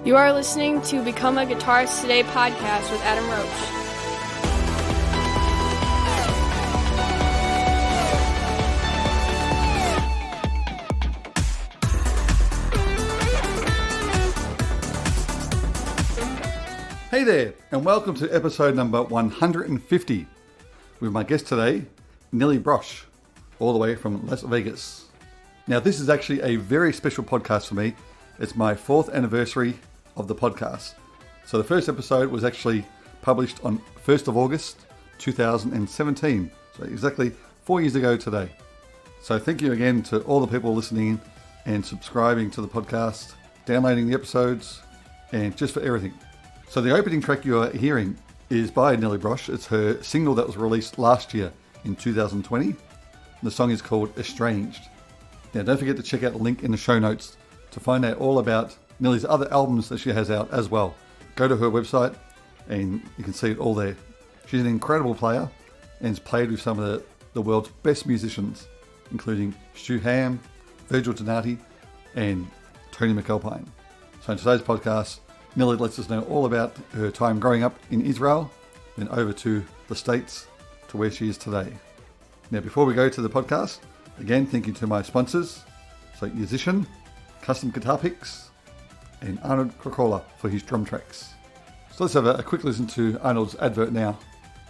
You are listening to Become a Guitarist Today podcast with Adam Roach. Hey there, and welcome to episode number 150 with my guest today, Nili Brosh, all the way from Las Vegas. Now, this is actually a very special podcast for me. It's my 4th anniversary of the podcast. So the first episode was actually published on 1st of August 2017, so exactly 4 years ago today. So thank you again to all the people listening and subscribing to the podcast, downloading the episodes, and just for everything. So the opening track you are hearing is by Nili Brosh. It's her single that was released last year in 2020. The song is called Estranged. Now don't forget to check out the link in the show notes to find out all about Nili's other albums that she has out as well. Go to her website and you can see it all there. She's an incredible player and has played with some of the world's best musicians, including Stu Hamm, Virgil Donati, and Tony McAlpine. So in today's podcast, Nili lets us know all about her time growing up in Israel, then over to the States to where she is today. Now, before we go to the podcast, again, thank you to my sponsors, so Musician, Custom Guitar Picks, and Arnaud Krakowka for his drum tracks. So let's have a quick listen to Arnaud's advert now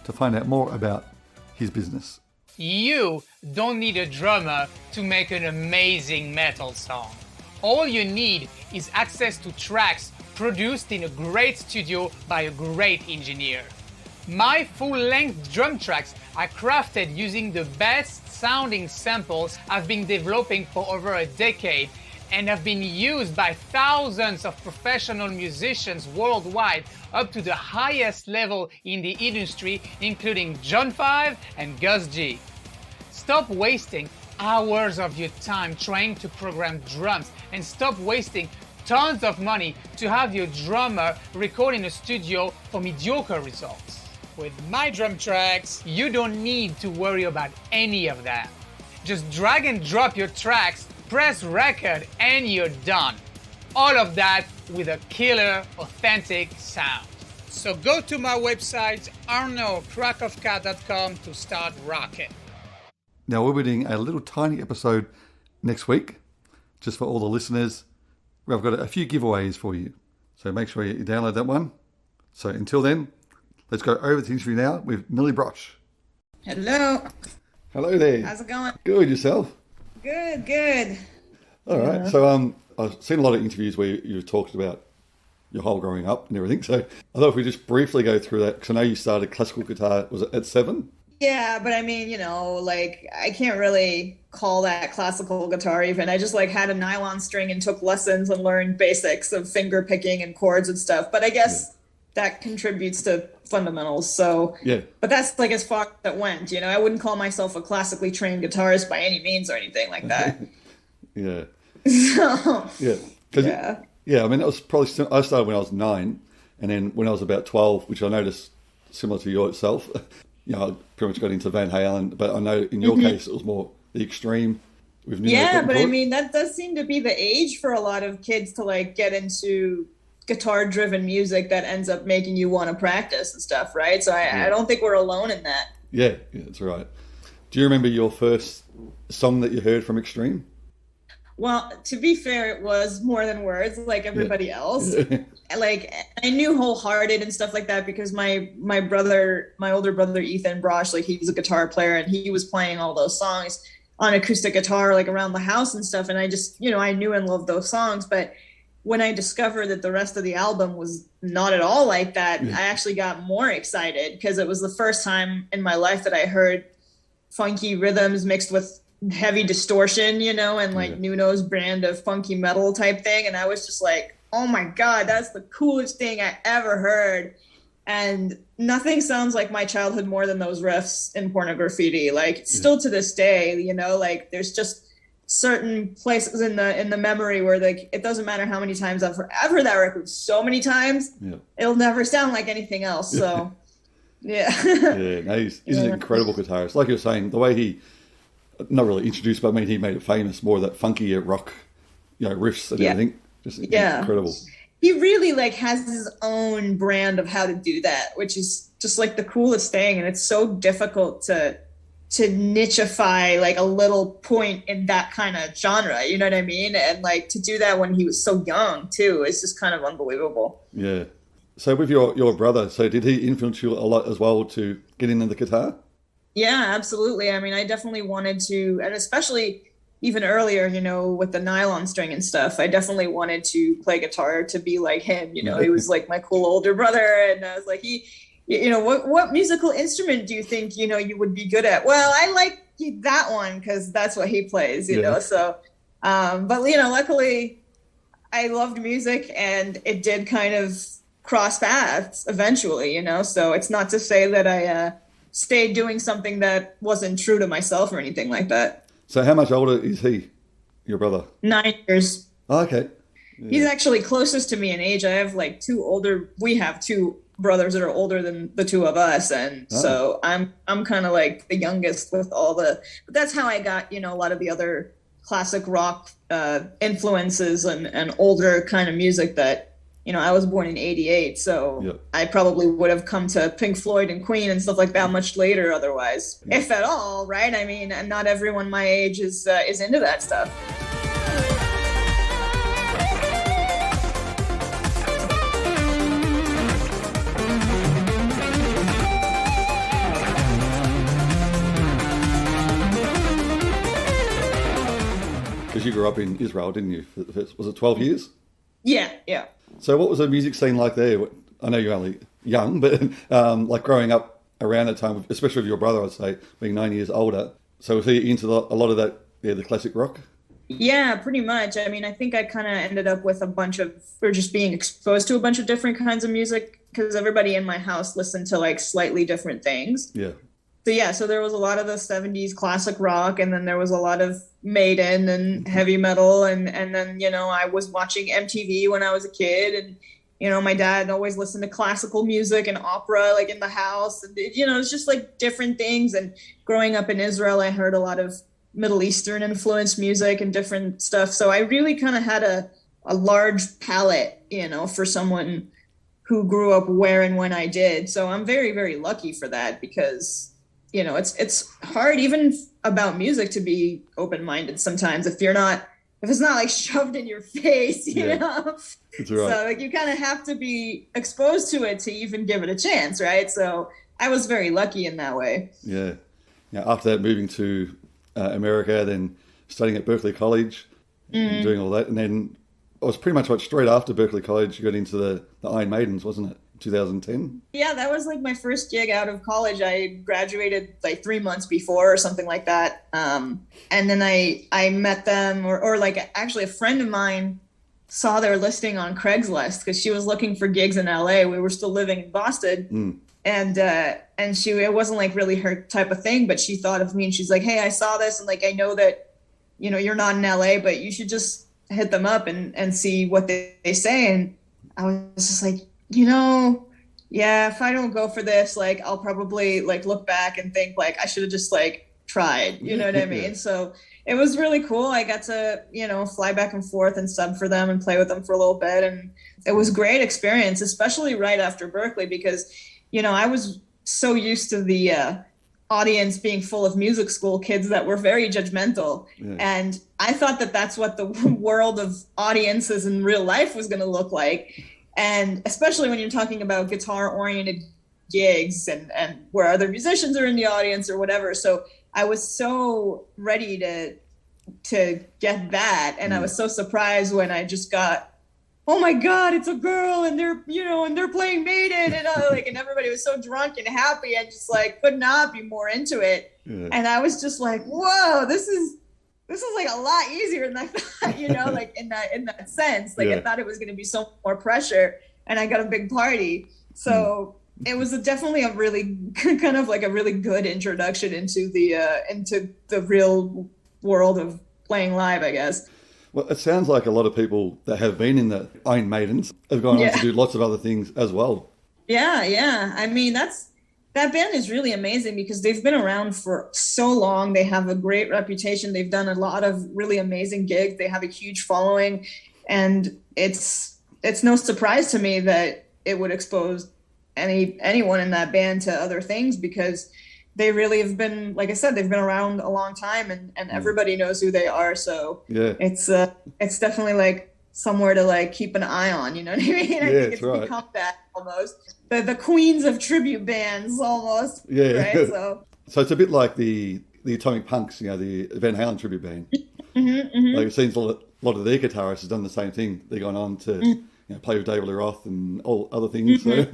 to find out more about his business. You don't need a drummer to make an amazing metal song. All you need is access to tracks produced in a great studio by a great engineer. My full-length drum tracks are crafted using the best sounding samples I've been developing for over a decade and have been used by thousands of professional musicians worldwide up to the highest level in the industry, including John 5 and Gus G. Stop wasting hours of your time trying to program drums and stop wasting tons of money to have your drummer record in a studio for mediocre results. With my drum tracks, you don't need to worry about any of that. Just drag and drop your tracks, press record, and you're done. All of that with a killer, authentic sound. So go to my website, arnaudkrakowka.com to start rocking. Now, we'll be doing a little tiny episode next week, just for all the listeners. I've got a few giveaways for you, so make sure you download that one. So until then, let's go over to the interview now with Nili Brosh. Hello. Hello there. How's it going? Good, yourself? Good. All right. So I've seen a lot of interviews where you've talked about your whole growing up and everything. So I thought if we just briefly go through that, because I know you started classical guitar, was it at 7? Yeah, but I mean, I can't really call that classical guitar even. I just had a nylon string and took lessons and learned basics of finger picking and chords and stuff. But I guess that contributes to fundamentals. So, yeah. But that's as far as it went. I wouldn't call myself a classically trained guitarist by any means or anything like that. Yeah. So, yeah. I mean, that was probably, I started when I was 9, and then when I was about 12, which I noticed similar to yourself, I pretty much got into Van Halen, but I know in your case it was more the extreme with new. Yeah, but I mean, that does seem to be the age for a lot of kids to get into guitar-driven music that ends up making you want to practice and stuff, right? So I don't think we're alone in that. Yeah, that's right. Do you remember your first song that you heard from Extreme? Well, to be fair, it was More Than Words, like everybody else. I knew Wholehearted and stuff like that because my older brother Ethan Brosh, he's a guitar player and he was playing all those songs on acoustic guitar around the house and stuff. And I just, I knew and loved those songs. But when I discovered that the rest of the album was not at all like that, I actually got more excited because it was the first time in my life that I heard funky rhythms mixed with heavy distortion, and Nuno's brand of funky metal type thing. And I was just oh my God, that's the coolest thing I ever heard. And nothing sounds like my childhood more than those riffs in Porno Graffiti. Still to this day, there's just certain places in the memory where it doesn't matter how many times I've heard that record so many times, it'll never sound like anything else. So yeah. No, he's an incredible guitarist. Like you were saying, the way he not really introduced, but I mean he made it famous, more of that funky rock, riffs and everything. Just incredible. he really like has his own brand of how to do that, which is just like the coolest thing. And it's so difficult to nicheify like a little point in that kind of genre, you know what I mean? And like to do that when he was so young too, is just kind of unbelievable. Yeah. So with your brother, so did he influence you a lot as well to get into the guitar? Yeah, absolutely. I mean, I definitely wanted to, and especially even earlier, you know, with the nylon string and stuff, I definitely wanted to play guitar to be like him. You know, he was like my cool older brother. And I was like, you know, what musical instrument do you think, you know, you would be good at? Well, I like that one because that's what he plays, you know. So, but, you know, luckily I loved music and it did kind of cross paths eventually, you know. So it's not to say that I stayed doing something that wasn't true to myself or anything like that. So how much older is he, your brother? 9 years. Oh, okay. Yeah. He's actually closest to me in age. I have like we have two brothers that are older than the two of us. And so I'm kind of like the youngest with but that's how I got, you know, a lot of the other classic rock influences and older kind of music that, you know, I was born in 88, so I probably would have come to Pink Floyd and Queen and stuff like that much later otherwise, if at all, right? I mean, and not everyone my age is into that stuff. Because you grew up in Israel, didn't you? Was it 12 years? Yeah. So what was the music scene like there? I know you're only young, but like growing up around that time, especially with your brother, I'd say, being 9 years older. So was he into a lot of that, the classic rock? Yeah, pretty much. I mean, I think I kind of ended up with just being exposed to a bunch of different kinds of music because everybody in my house listened to like slightly different things. Yeah. So there was a lot of the 70s classic rock, and then there was a lot of Maiden and heavy metal. And then, you know, I was watching MTV when I was a kid, and, you know, my dad always listened to classical music and opera, like in the house. And, you know, it's just like different things. And growing up in Israel, I heard a lot of Middle Eastern influenced music and different stuff. So I really kind of had a large palette, you know, for someone who grew up where and when I did. So I'm very, very lucky for that because, you know, it's hard even about music to be open-minded sometimes if it's not like shoved in your face, you know? That's right. So like you kind of have to be exposed to it to even give it a chance, right? So I was very lucky in that way. Yeah. Now, after that, moving to America, then studying at Berklee College, and doing all that, and then it was pretty much straight after Berklee College, you got into the Iron Maidens, wasn't it? 2010? Yeah, that was like my first gig out of college. I graduated like 3 months before or something like that. And then I met them or like actually a friend of mine saw their listing on Craigslist because she was looking for gigs in LA. We were still living in Boston. And it wasn't like really her type of thing, but she thought of me and she's like, hey, I saw this. And like, I know that, you know, you're not in LA, but you should just hit them up and see what they say. And I was just like, you know, yeah, if I don't go for this, like, I'll probably like look back and think like I should have just like tried, you know what I mean? So it was really cool. I got to, you know, fly back and forth and sub for them and play with them for a little bit. And it was a great experience, especially right after Berklee, because, you know, I was so used to the audience being full of music school kids that were very judgmental. Yeah. And I thought that that's what the world of audiences in real life was going to look like. And especially when you're talking about guitar-oriented gigs and where other musicians are in the audience or whatever. So I was so ready to get that. And I was so surprised when I just got, oh my God, it's a girl and they're, you know, and they're playing Maiden and like, and everybody was so drunk and happy and just like could not be more into it. Yeah. And I was just like, whoa, this is like a lot easier than I thought, you know, like in that sense, like I thought it was going to be so more pressure and I got a big party. So it was definitely a really kind of like a really good introduction into the real world of playing live, I guess. Well, it sounds like a lot of people that have been in the Iron Maidens have gone on to do lots of other things as well. Yeah. I mean, that band is really amazing because they've been around for so long. They have a great reputation. They've done a lot of really amazing gigs. They have a huge following, and it's it's no surprise to me that it would expose anyone in that band to other things, because they really have been, like I said, they've been around a long time, and everybody knows who they are. So it's definitely like somewhere to like keep an eye on, you know what I mean? I think it's become that almost. The queens of tribute bands almost. Yeah. Right? So it's a bit like the Atomic Punks, you know, the Van Halen tribute band. Like it seems a lot of their guitarists have done the same thing. They've gone on to play with David Lee Roth and all other things. So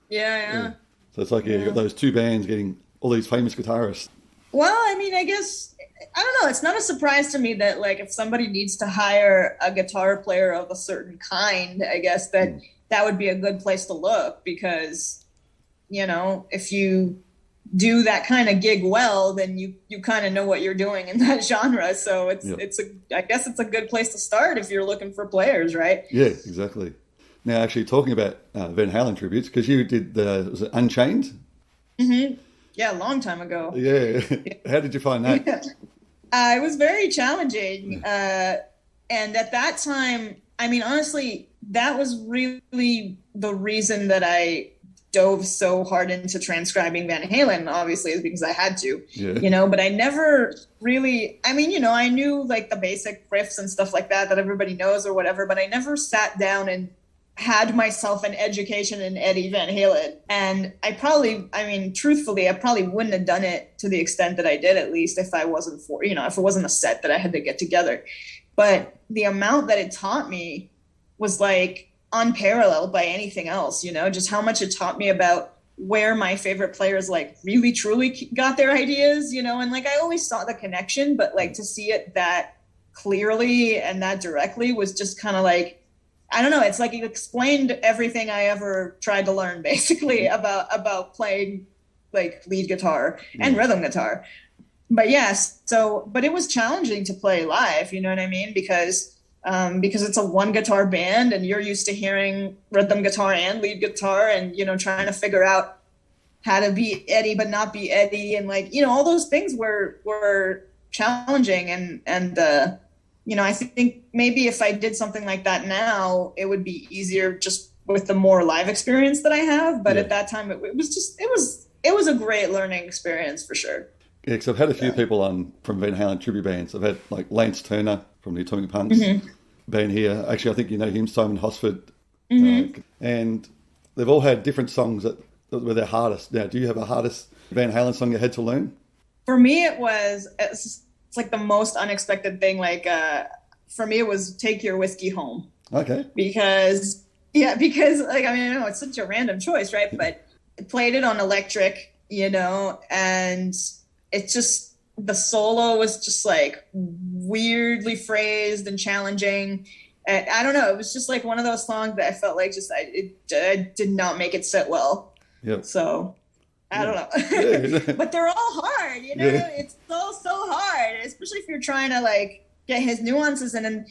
yeah. So it's like you've got those two bands getting all these famous guitarists. Well, I mean, I guess, I don't know. It's not a surprise to me that, like, if somebody needs to hire a guitar player of a certain kind, I guess that would be a good place to look, because, you know, if you do that kind of gig well, then you kind of know what you're doing in that genre. So I guess it's a good place to start if you're looking for players, right? Yeah, exactly. Now, actually talking about Van Halen tributes, because you did was it Unchained? Yeah, a long time ago. Yeah. How did you find that? It was very challenging. And at that time, I mean, honestly, that was really the reason that I dove so hard into transcribing Van Halen, obviously, is because I had to, you know, but I never really, I mean, you know, I knew like the basic riffs and stuff like that everybody knows or whatever, but I never sat down and had myself an education in Eddie Van Halen. And truthfully, I probably wouldn't have done it to the extent that I did, at least if it wasn't a set that I had to get together. But the amount that it taught me was like unparalleled by anything else, you know, just how much it taught me about where my favorite players like really truly got their ideas, you know, and like I always saw the connection, but like to see it that clearly and that directly was just kind of like, I don't know. It's like it explained everything I ever tried to learn, basically, about playing like lead guitar and rhythm guitar. But yes, but it was challenging to play live. You know what I mean? Because it's a one guitar band, and you're used to hearing rhythm guitar and lead guitar, and you know, trying to figure out how to be Eddie but not be Eddie, and like, you know, all those things were challenging, and you know, I think maybe if I did something like that now, it would be easier just with the more live experience that I have. But at that time, it was a great learning experience for sure. Yeah, because I've had a few people on from Van Halen tribute bands. I've had like Lance Turner from the Atomic Punks band here. Actually, I think you know him, Simon Hosford. And they've all had different songs that were their hardest. Now, do you have a hardest Van Halen song you had to learn? For me, it's like the most unexpected thing. Like, for me, it was Take Your Whiskey Home. Okay. Because like, I mean, I know it's such a random choice, right? But I played it on electric, you know, and it just, the solo was just like weirdly phrased and challenging. And I don't know. It was just like one of those songs that I felt like I did not make it sit well. Yep. So I don't know. But they're all hard, you know, it's so hard, especially if you're trying to like get his nuances in. And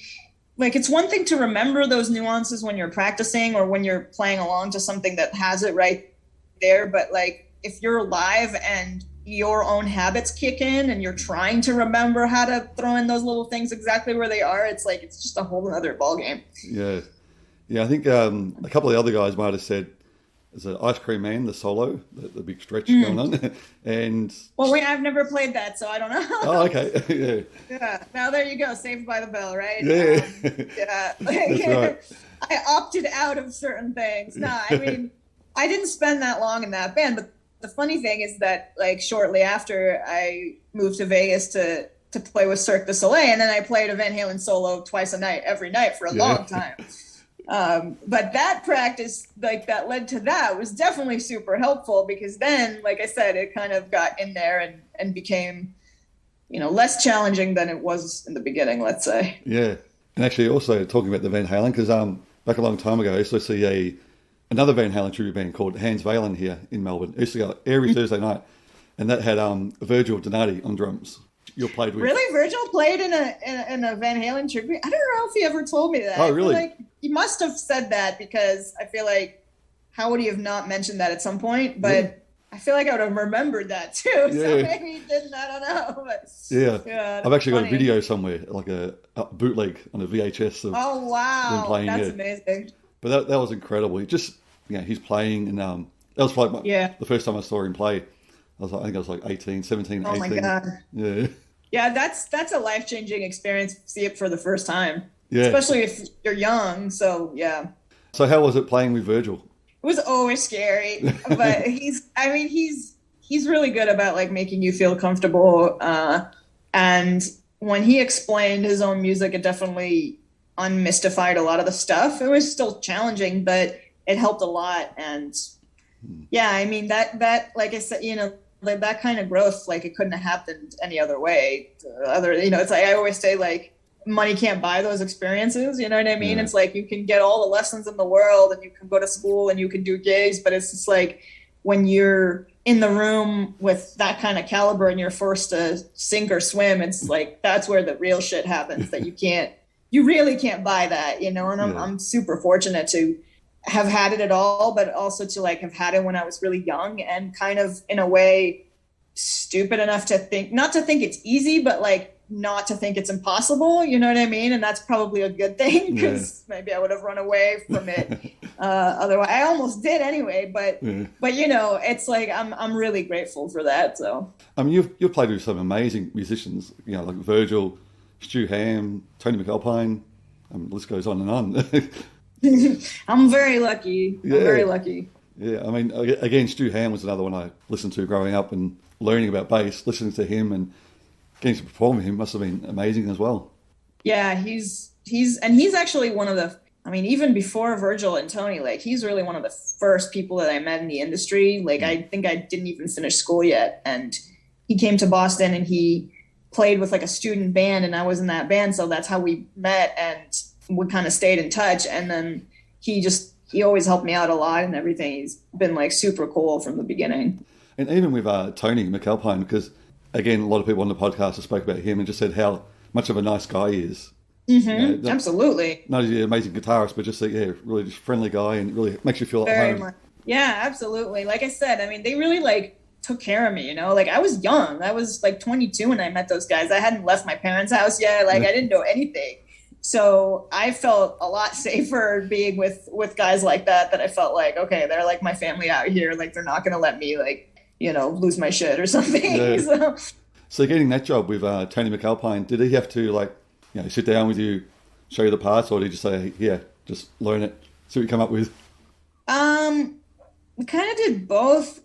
like, it's one thing to remember those nuances when you're practicing or when you're playing along to something that has it right there. But like, if you're live and your own habits kick in and you're trying to remember how to throw in those little things exactly where they are, it's like, it's just a whole other ballgame. Yeah, I think a couple of the other guys might have said, there's an Ice Cream Man, the solo, the big stretch going on. And well, wait, I've never played that, so I don't know. Oh, okay. Yeah. Now there you go. Saved by the Bell, right? Yeah. That's right. I opted out of certain things. No, I mean, I didn't spend that long in that band, but the funny thing is that like shortly after I moved to Vegas to play with Cirque du Soleil, and then I played a Van Halen solo twice a night, every night for a long time. But that practice, like that led to that, was definitely super helpful, because then, like I said, it kind of got in there and became, you know, less challenging than it was in the beginning, let's say. Yeah. And actually also talking about the Van Halen, because back a long time ago, I used to see another Van Halen tribute band called Hans Valen here in Melbourne. It used to go every Thursday night, and that had Virgil Donati on drums. You played with. Really? Virgil played in a Van Halen tribute? I don't know if he ever told me that. Oh, really? I feel like he must have said that, because I feel like, how would he have not mentioned that at some point? But I feel like I would have remembered that too. Yeah. So maybe he didn't. I don't know. But yeah, I've actually got a video somewhere, like a bootleg on a VHS of them playing. That's amazing. But that was incredible. He just, he's playing, and that was like the first time I saw him play. I think I was like 18, 17, 18. Oh my God. Yeah. Yeah, that's a life-changing experience to see it for the first time. Yeah. Especially if you're young. So, yeah. So how was it playing with Virgil? It was always scary, but he's really good about like making you feel comfortable. And when he explained his own music, it definitely unmystified a lot of the stuff. It was still challenging, but it helped a lot. And yeah, I mean, that, like I said, like that kind of growth, like it couldn't have happened any other way. It's like I always say, like, money can't buy those experiences. You know what I mean? Yeah. It's like you can get all the lessons in the world and you can go to school and you can do gigs, but it's just like when you're in the room with that kind of caliber and you're forced to sink or swim, it's like that's where the real shit happens that you really can't buy that, and I'm super fortunate to have had it at all, but also to like have had it when I was really young and kind of in a way stupid enough to think, not to think it's easy, but like not to think it's impossible, you know what I mean? And that's probably a good thing because maybe I would have run away from it. Otherwise, I almost did anyway, but it's like, I'm really grateful for that. So, I mean, you've played with some amazing musicians, like Virgil, Stu Ham, Tony McAlpine, the list goes on and on. I'm very lucky. I'm very lucky. Yeah, I mean, again, Stu Ham was another one I listened to growing up and learning about bass, listening to him and getting to perform with him must have been amazing as well. Yeah, he's actually one of the, I mean, even before Virgil and Tony, like he's really one of the first people that I met in the industry. Like I think I didn't even finish school yet. And he came to Boston and he played with like a student band and I was in that band. So that's how we met and we kind of stayed in touch. And then he always helped me out a lot and everything. He's been like super cool from the beginning. And even with Tony McAlpine, because again, a lot of people on the podcast have spoke about him and just said how much of a nice guy he is. Mm-hmm. Absolutely. Not only an amazing guitarist, but just really just friendly guy and really makes you feel at home. Much. Yeah, absolutely. Like I said, I mean, they really like took care of me, like I was young. I was like 22 when I met those guys. I hadn't left my parents' house yet. Like I didn't know anything. So I felt a lot safer being with guys like that I felt like, okay, they're like my family out here. Like they're not going to let me like, lose my shit or something. Yeah. So getting that job with Tony McAlpine, did he have to sit down with you, show you the parts, or did you say, yeah, just learn it, see what you come up with? We kind of did both.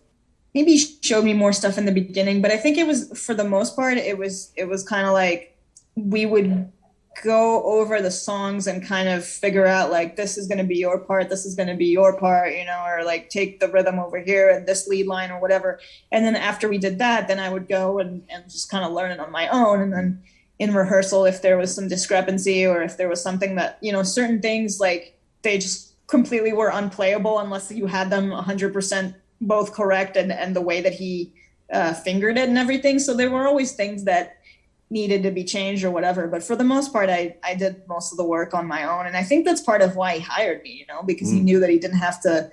Maybe he showed me more stuff in the beginning, but I think it was, for the most part, it was kind of like we would go over the songs and kind of figure out like, this is going to be your part, this is going to be your part, or like take the rhythm over here and this lead line or whatever. And then after we did that, then I would go and just kind of learn it on my own. And then in rehearsal, if there was some discrepancy or if there was something that, certain things like they just completely were unplayable unless you had them 100% both correct and the way that he fingered it and everything. So there were always things that needed to be changed or whatever. But for the most part, I did most of the work on my own. And I think that's part of why he hired me, because he knew that he didn't have to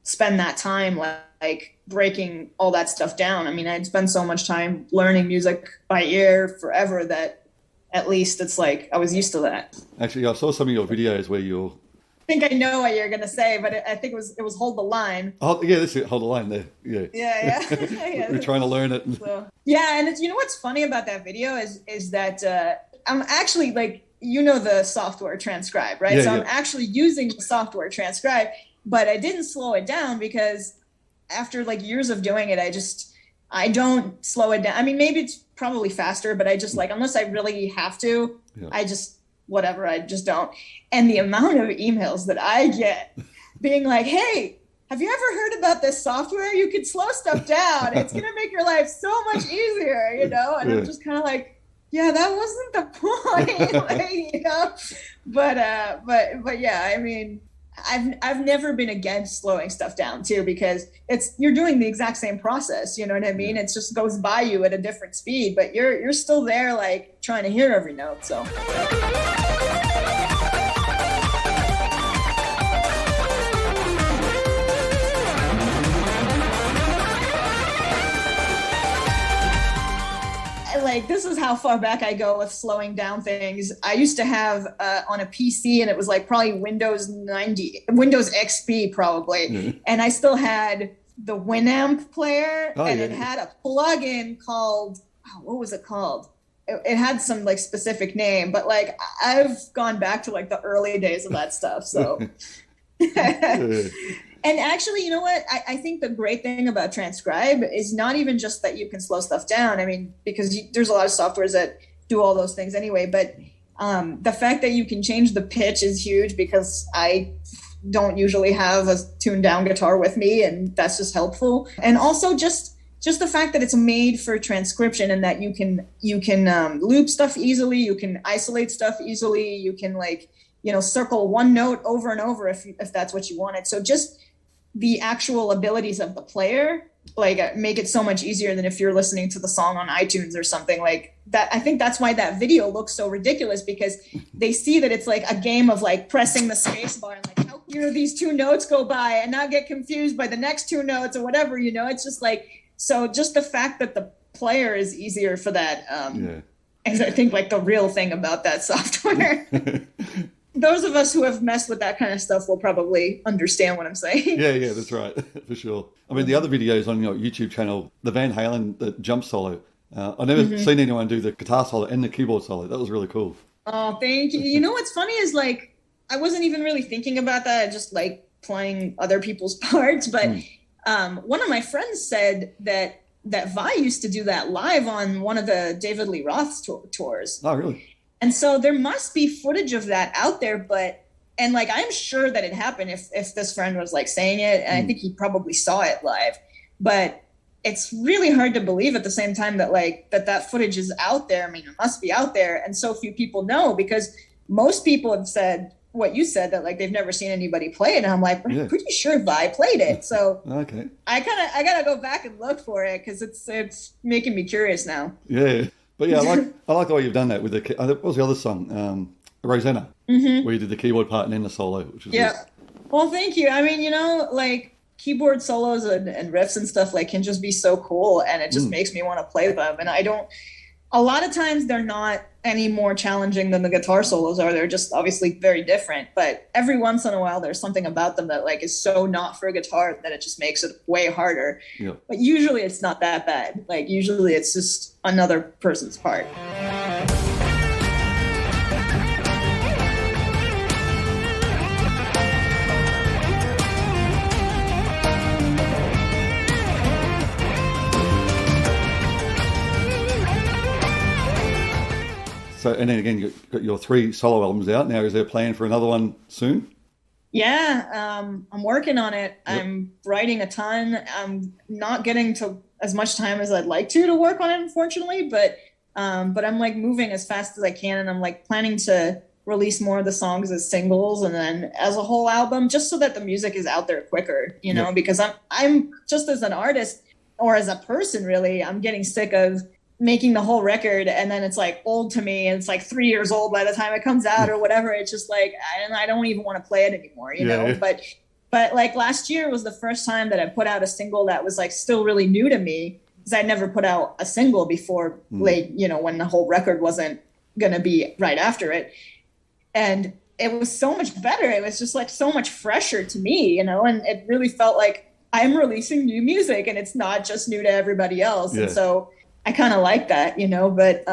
spend that time like breaking all that stuff down. I mean, I'd spent so much time learning music by ear forever that at least it's like I was used to that. Actually, I saw some of your videos where you're... I think I know what you're going to say, but I think it was Hold the Line. Oh, yeah, that's it. Hold the Line there. Yeah. Yeah. We're trying to learn it. So, yeah, and it's, what's funny about that video is that I'm actually like, the software Transcribe, right? Yeah, I'm actually using the software Transcribe, but I didn't slow it down because after like years of doing it, I don't slow it down. I mean, maybe it's probably faster, but I just like, unless I really have to, I just don't. And the amount of emails that I get being like, hey, have you ever heard about this software? You can slow stuff down. It's going to make your life so much easier, And I'm just kind of like, yeah, that wasn't the point, But yeah, I mean, I've never been against slowing stuff down too, because you're doing the exact same process. You know what I mean? It just goes by you at a different speed, but you're still there, like trying to hear every note. So. Like, this is how far back I go with slowing down things. I used to have on a PC, and it was like probably Windows XP probably, and I still had the Winamp player, it had a plugin called, what was it called? It had some like specific name, but like I've gone back to like the early days of that stuff. So, and actually, you know what? I think the great thing about Transcribe is not even just that you can slow stuff down. I mean, because there's a lot of softwares that do all those things anyway, but the fact that you can change the pitch is huge, because I don't usually have a tuned down guitar with me, and that's just helpful. And also just the fact that it's made for transcription, and that you can loop stuff easily, you can isolate stuff easily, you can circle one note over and over if that's what you wanted. So just the actual abilities of the player make it so much easier than if you're listening to the song on iTunes or something like that. I think that's why that video looks so ridiculous, because they see that it's like a game of like pressing the space bar and like how can these two notes go by and not get confused by the next two notes or whatever, it's just like, so just the fact that the player is easier for that is, I think, like the real thing about that software. Those of us who have messed with that kind of stuff will probably understand what I'm saying. Yeah, that's right, for sure. I mean, the other videos on your YouTube channel, the Van Halen, the jump solo, I've never seen anyone do the guitar solo and the keyboard solo. That was really cool. Oh, thank you. You know what's funny is like, I wasn't even really thinking about that. I just like playing other people's parts. But one of my friends said that Vi used to do that live on one of the David Lee Roth tours. Oh, really? And so there must be footage of that out there, and like, I'm sure that it happened if this friend was like saying it, and I think he probably saw it live, but it's really hard to believe at the same time that like, that footage is out there. I mean, it must be out there. And so few people know, because most people have said what you said, that like, they've never seen anybody play it. And I'm like, I'm pretty sure Vi played it. So okay. I gotta go back and look for it, because it's making me curious now. Yeah. But yeah, I like the way you've done that with what was the other song? Rosanna, where you did the keyboard part and then the solo, which is Well, thank you. I mean, like keyboard solos and riffs and stuff like can just be so cool, and it just makes me want to play them. And a lot of times they're not any more challenging than the guitar solos are. They're just obviously very different, but every once in a while there's something about them that like is so not for a guitar that it just makes it way harder. Yeah. But usually it's not that bad. Like usually it's just another person's part. So, and then again, you've got your 3 solo albums out now. Is there a plan for another one soon? Yeah, I'm working on it. Yep. I'm writing a ton. I'm not getting to as much time as I'd like to work on it, unfortunately. But I'm like moving as fast as I can, and I'm like planning to release more of the songs as singles and then as a whole album, just so that the music is out there quicker. Because I'm just as an artist or as a person, really, I'm getting sick of making the whole record, and then it's like old to me, and it's like 3 years old by the time it comes out or whatever. It's just like I don't even want to play it anymore, you know. But like last year was the first time that I put out a single that was like still really new to me, because I'd never put out a single before late, when the whole record wasn't gonna be right after it. And it was so much better. It was just like so much fresher to me, and it really felt like I'm releasing new music and it's not just new to everybody else. And so I kind of like that, but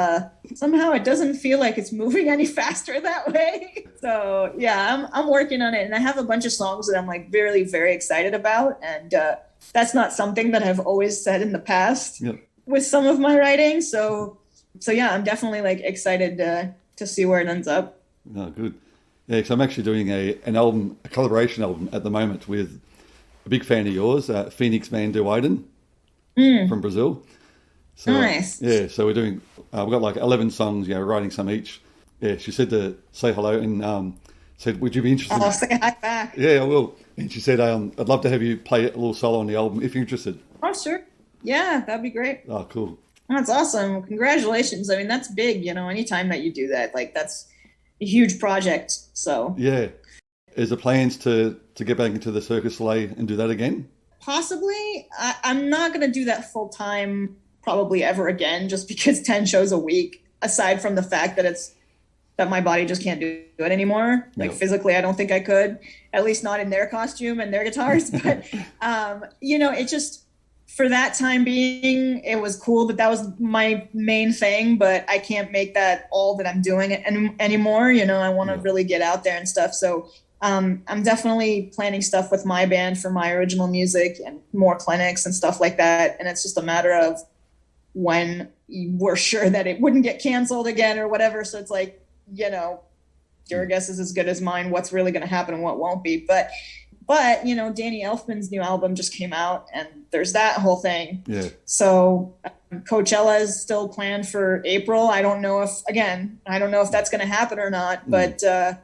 somehow it doesn't feel like it's moving any faster that way. So yeah, I'm working on it, and I have a bunch of songs that I'm like very, very excited about. And that's not something that I've always said in the past with some of my writing. So yeah, I'm definitely like excited to see where it ends up. Oh, good. Yeah, because I'm actually doing an album, a collaboration album at the moment with a big fan of yours, Phoenix Van der Weyden from Brazil. So, nice. Yeah, so we're doing, we've got like 11 songs, writing some each. Yeah, she said to say hello and said, would you be interested? I'll say hi back. Yeah, I will. And she said, I'd love to have you play a little solo on the album if you're interested. Oh, sure. Yeah, that'd be great. Oh, cool. That's awesome. Congratulations. I mean, that's big, anytime that you do that, like that's a huge project. So yeah. Is there plans to get back into the Cirque du Soleil and do that again? Possibly. I'm not going to do that full time probably ever again, just because 10 shows a week, aside from the fact that my body just can't do it anymore. Like physically, I don't think I could, at least not in their costume and their guitars. But, it just, for that time being, it was cool that was my main thing, but I can't make that all that I'm doing anymore. I want to really get out there and stuff. So I'm definitely planning stuff with my band for my original music and more clinics and stuff like that. And it's just a matter of when we're sure that it wouldn't get canceled again or whatever. So it's like, your guess is as good as mine, what's really going to happen and what won't be. But Danny Elfman's new album just came out and there's that whole thing. Yeah. So Coachella is still planned for April. I don't know if that's going to happen or not, but, that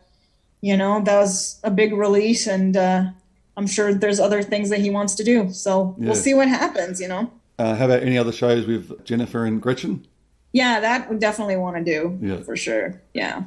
was a big release and I'm sure there's other things that he wants to do. So we'll see what happens, How about any other shows with Jennifer and Gretchen? Yeah, that we definitely want to do for sure. Yeah.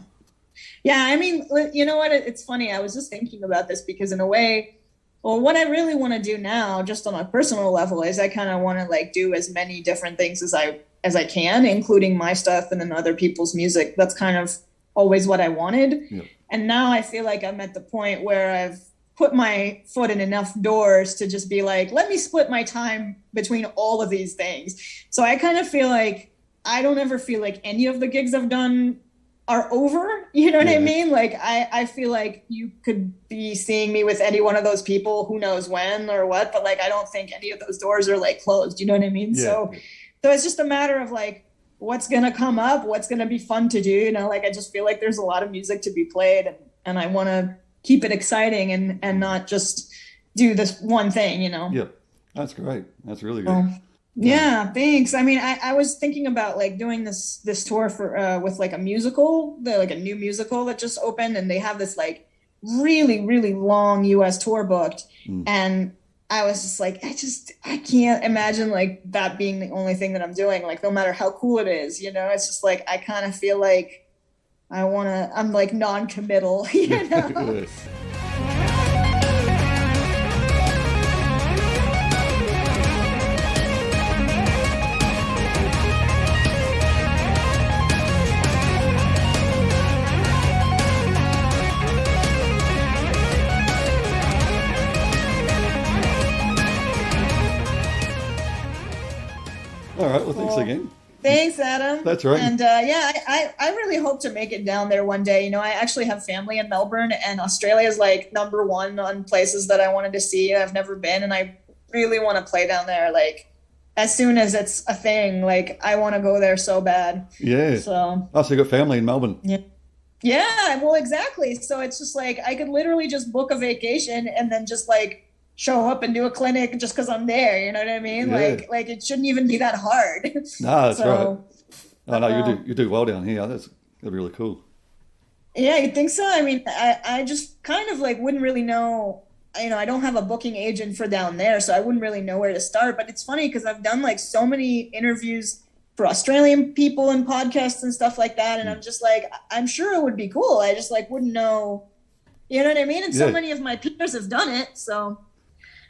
Yeah. I mean, you know what? It's funny. I was just thinking about this because in a way, what I really want to do now, just on a personal level, is I kind of want to do as many different things as I can, including my stuff and then other people's music. That's kind of always what I wanted. Yeah. And now I feel like I'm at the point where I've put my foot in enough doors to just be like, let me split my time between all of these things. So I kind of feel like I don't ever feel like any of the gigs I've done are over. You know what I mean? I feel like you could be seeing me with any one of those people, who knows when or what, but I don't think any of those doors are closed. You know what I mean? Yeah. So it's just a matter of what's going to come up, what's going to be fun to do. I just feel like there's a lot of music to be played and I want to keep it exciting and not just do this one thing, Yeah, that's great. That's really good. Yeah, thanks. I mean, I was thinking about doing this tour for with a musical, a new musical that just opened, and they have this really, really long US tour booked. And I was just I can't imagine that being the only thing that I'm doing, no matter how cool it is, it's just I kind of feel like I'm non-committal, Yes. All right. Well, thanks again. Thanks, Adam. That's right. And I really hope to make it down there one day. I actually have family in Melbourne, and Australia is number one on places that I wanted to see. I've never been, and I really want to play down there. As soon as it's a thing, I want to go there so bad. Yeah. So you got family in Melbourne. Yeah. Yeah. Well, exactly. So it's just I could literally just book a vacation and then just show up and do a clinic just because I'm there. You know what I mean? Yeah. It shouldn't even be that hard. No, that's right. Oh, no, you do well down here. That'd be really cool. Yeah, you think so? I mean, I just kind of wouldn't really know. I don't have a booking agent for down there, so I wouldn't really know where to start. But it's funny because I've done so many interviews for Australian people and podcasts and stuff like that. And I'm just I'm sure it would be cool. I just wouldn't know, you know what I mean? And so many of my peers have done it. So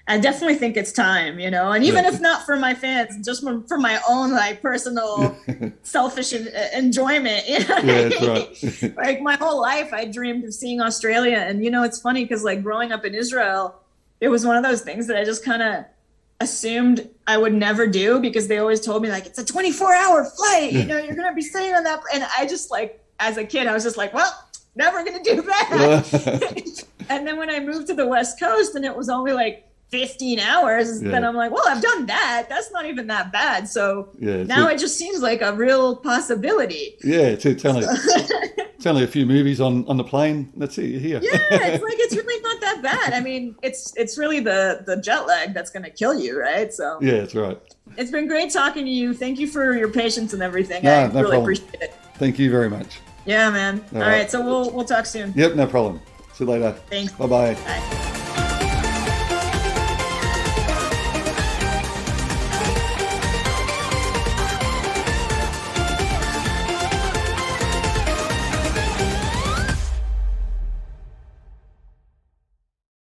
I definitely think it's time, and even if not for my fans, just for my own personal selfish enjoyment. That's right. My whole life I dreamed of seeing Australia. And, it's funny because growing up in Israel, it was one of those things that I just kind of assumed I would never do because they always told me it's a 24-hour flight, you're going to be staying on that. And I just as a kid, I was just well, never going to do that. And then when I moved to the West Coast and it was only 15 hours, then I'm well, I've done that. That's not even that bad. So now it just seems like a real possibility. Yeah, it's only a few movies on the plane. That's it, you're here. Yeah, it's really not that bad. I mean, it's really the jet lag that's going to kill you, right? So yeah, that's right. It's been great talking to you. Thank you for your patience and everything. No, I no really problem. appreciate it. Thank you very much. Yeah, man. All right, so we'll talk soon. Yep, no problem. See you later. Thanks. Bye-bye. Bye.